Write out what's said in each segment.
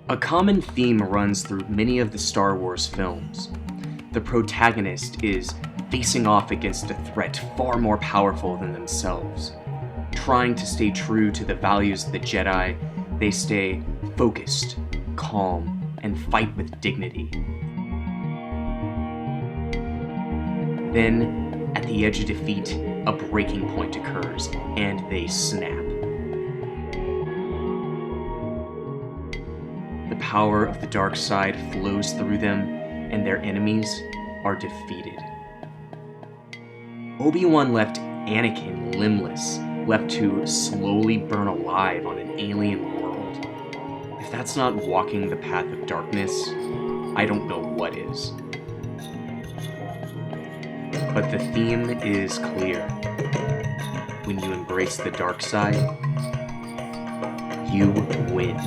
A common theme runs through many of the Star Wars films. The protagonist is facing off against a threat far more powerful than themselves. Trying to stay true to the values of the Jedi, they stay focused, calm, and fight with dignity. Then, at the edge of defeat, a breaking point occurs, and they snap. The power of the dark side flows through them, and their enemies are defeated. Obi-Wan left Anakin limbless, left to slowly burn alive on an alien world. If that's not walking the path of darkness, I don't know what is. But the theme is clear. When you embrace the dark side, you win.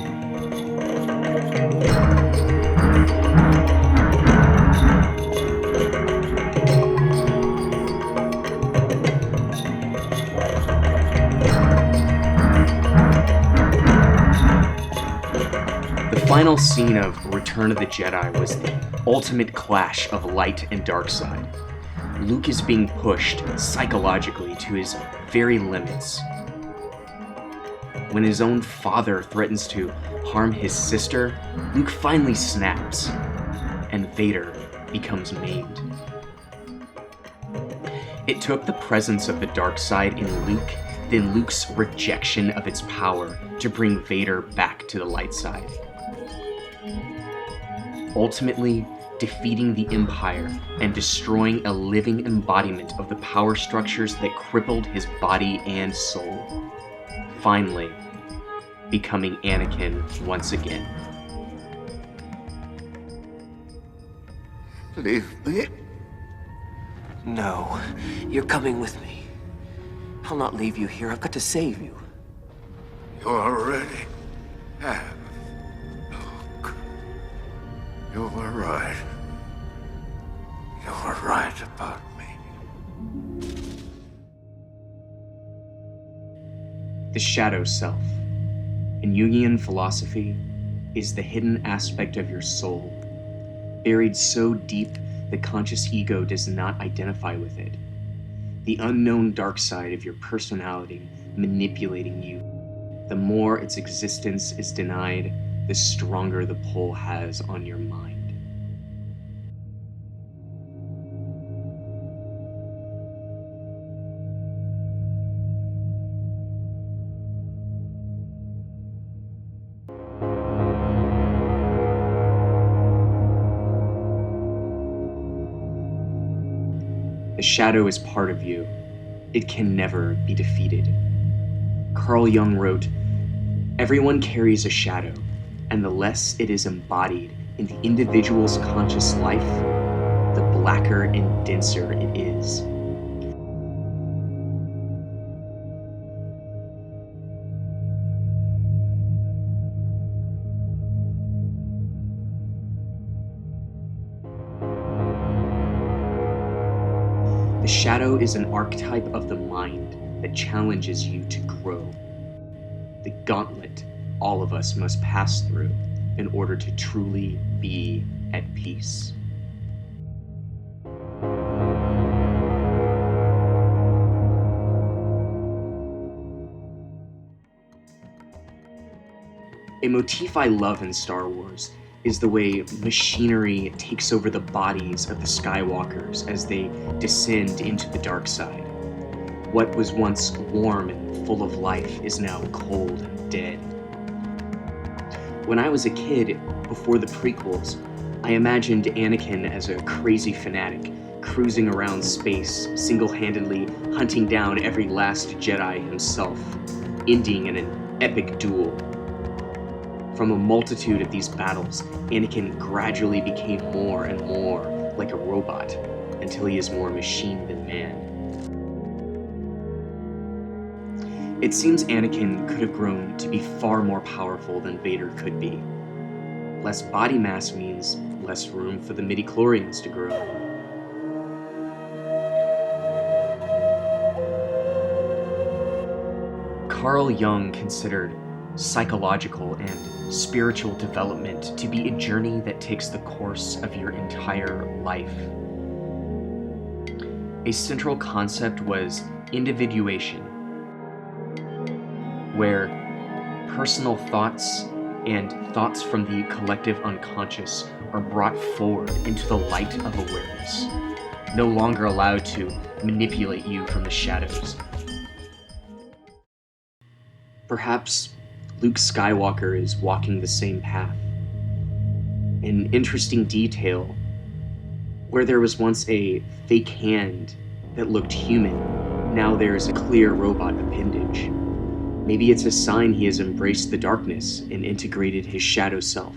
The final scene of Return of the Jedi was the ultimate clash of light and dark side. Luke is being pushed psychologically to his very limits. When his own father threatens to harm his sister, Luke finally snaps, and Vader becomes maimed. It took the presence of the dark side in Luke, then Luke's rejection of its power to bring Vader back to the light side. Ultimately, defeating the Empire and destroying a living embodiment of the power structures that crippled his body and soul. Finally, becoming Anakin once again. Leave me. No, you're coming with me. I'll not leave you here. I've got to save you. You already have. Luke. You were right. You were right about me. The shadow self, in Jungian philosophy, is the hidden aspect of your soul, buried so deep the conscious ego does not identify with it. The unknown dark side of your personality manipulating you. The more its existence is denied, the stronger the pull has on your mind. The shadow is part of you. It can never be defeated. Carl Jung wrote, "Everyone carries a shadow, and the less it is embodied in the individual's conscious life, the blacker and denser it is." The shadow is an archetype of the mind that challenges you to grow. The gauntlet all of us must pass through in order to truly be at peace. A motif I love in Star Wars is the way machinery takes over the bodies of the Skywalkers as they descend into the dark side. What was once warm and full of life is now cold and dead. When I was a kid, before the prequels, I imagined Anakin as a crazy fanatic, cruising around space, single-handedly hunting down every last Jedi himself, ending in an epic duel. From a multitude of these battles, Anakin gradually became more and more like a robot, until he is more machine than man. It seems Anakin could have grown to be far more powerful than Vader could be. Less body mass means less room for the midichlorians to grow. Carl Jung considered psychological and spiritual development to be a journey that takes the course of your entire life. A central concept was individuation, where personal thoughts and thoughts from the collective unconscious are brought forward into the light of awareness, no longer allowed to manipulate you from the shadows. Perhaps Luke Skywalker is walking the same path. An interesting detail: where there was once a fake hand that looked human, now there is a clear robot appendage. Maybe it's a sign he has embraced the darkness and integrated his shadow self.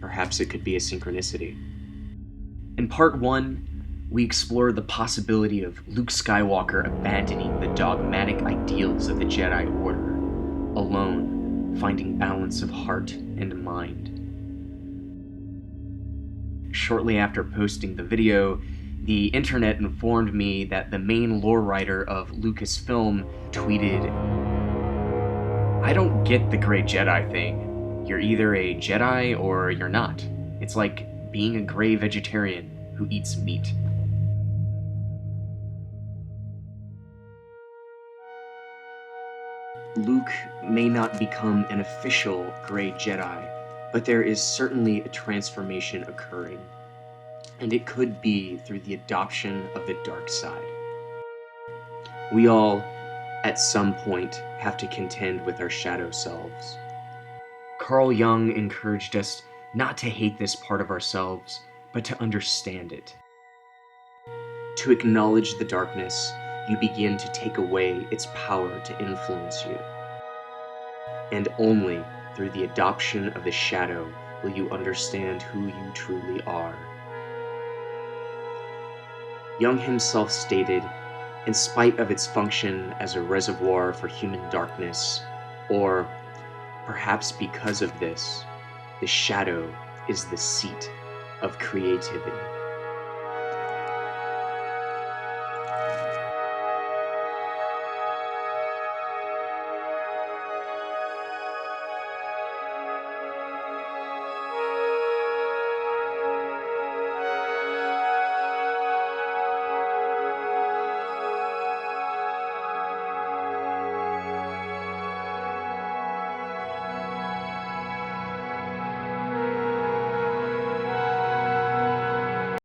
Perhaps it could be a synchronicity. In part 1, we explore the possibility of Luke Skywalker abandoning the dogmatic ideals of the Jedi Order, alone, finding balance of heart and mind. Shortly after posting the video, the internet informed me that the main lore writer of Lucasfilm tweeted, "I don't get the Grey Jedi thing. You're either a Jedi or you're not. It's like being a gray vegetarian who eats meat." Luke may not become an official Grey Jedi, but there is certainly a transformation occurring, and it could be through the adoption of the dark side. We all, at some point, have to contend with our shadow selves. Carl Jung encouraged us not to hate this part of ourselves, but to understand it. To acknowledge the darkness, you begin to take away its power to influence you. And only through the adoption of the shadow will you understand who you truly are. Jung himself stated, in spite of its function as a reservoir for human darkness, or perhaps because of this, the shadow is the seat of creativity.